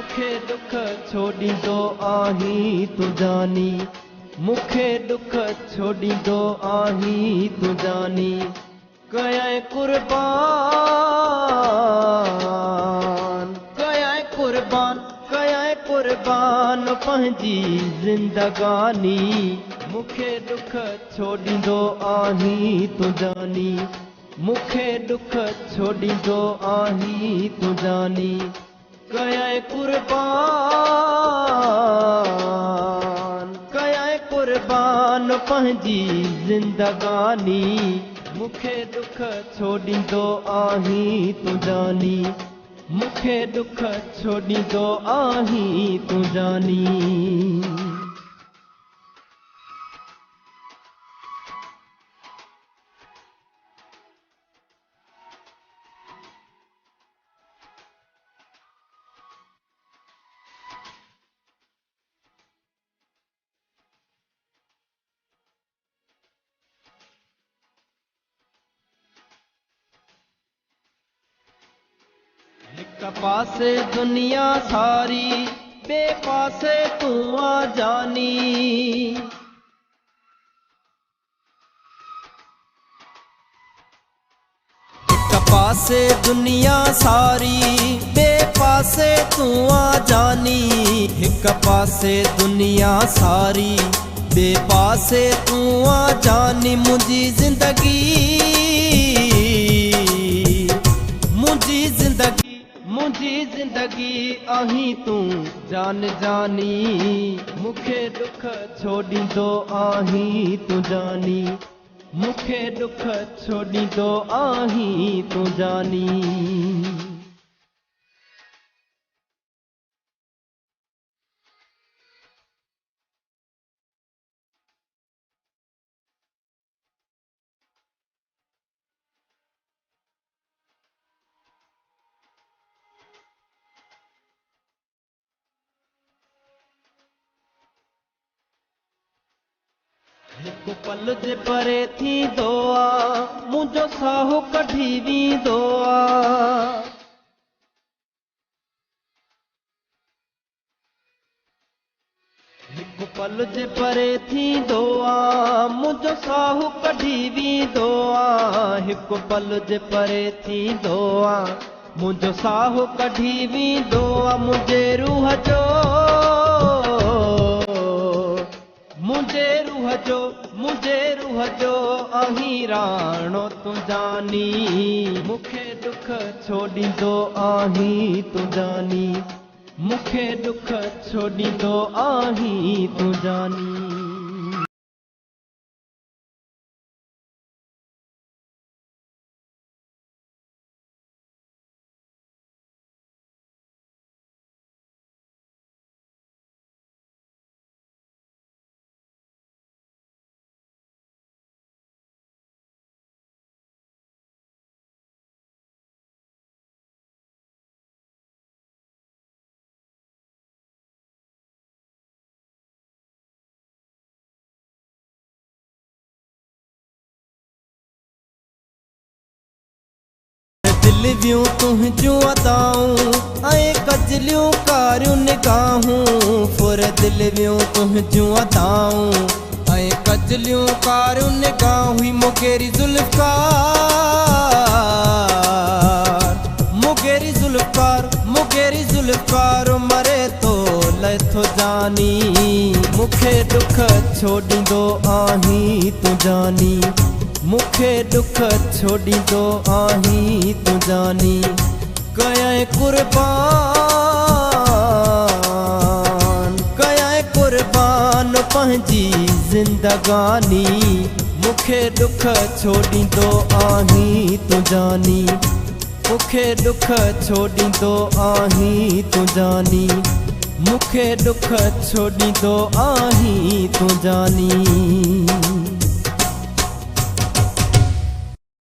मुखे दुख छो ॾींदो आहीं तूं जानी, मुखे दुख छो ॾींदो आहीं तूं जानी। कयां कुर्बान, कयां कुर्बान, कयां कुर्बान पंहिंजी ज़िंदगानी। मुखे दुख छो ॾींदो आहीं तूं जानी, मुखे दुख छो ॾींदो आहीं तूं जानी। कयां कुर्बान, कयां कुर्बान पंहिंजी ज़िंदगानी। मुखे दुख छो ॾींदो आहीं तूं जानी, मुखे दुख छो ॾींदो आहीं तूं जानी। हिक पासे दुनिया सारी, ॿिए पासे तूं आ जानी। हिक पासे दुनिया सारी, ॿिए पासे तूं आ जानी। हिक पासे दुनिया सारी, ॿिए पासे तूं आ जानी। मुंहिंजी ज़िंदगी, मुंहिंजी ज़िंदगी, मुंहिंजी ज़िंदगी आहीं तूं जान जानी। मुखे दुख छो ॾींदो आहीं तूं जानी, मुखे दुख छो ॾींदो आहीं तूं जानी। हिकु पल जे परे थींदो आ, मुंहिंजो साहु कढी वेंदो आ। हिकु पल जे परे थींदो आ, मुंहिंजो साहु कढी वेंदो आ। हिकु पल जे परे थींदो आ, मुंहिंजो साहु कढी वेंदो आ। मुंहिंजे रूह जो, मुंहिंजे रूह जो, मुंहिंजे रूह जो आहीं राणो तूं जानी। मुखे दुख छो ॾींदो आहीं तूं जानी, मुखे दुख छो ॾींदो आहीं तूं जानी। दिलवियूं तुंहिंजूं अदाऊं ऐं कजलियूं कारियूं निगाहूं। फुर दिलवियूं तुंहिंजूं अदाऊं ऐं कजलियूं कारियूं निगाहूं। Mugeri Zulfikar, Mugeri Zulfikar, Mugeri Zulfikar मरे तो लथो जानी। मुखे दुख छो ॾींदो आहीं तूं जानी, मुखे दुख छो ॾींदो आहीं तूं जानी। कयां कुर्बान, कयां कुर्बान पंहिंजी ज़िंदगानी। मुखे दुख छो ॾींदो आहीं तूं जानी, मुखे दुख छो ॾींदो आहीं तूं जानी। मुखे दुख छो ॾींदो आहीं तूं जानी।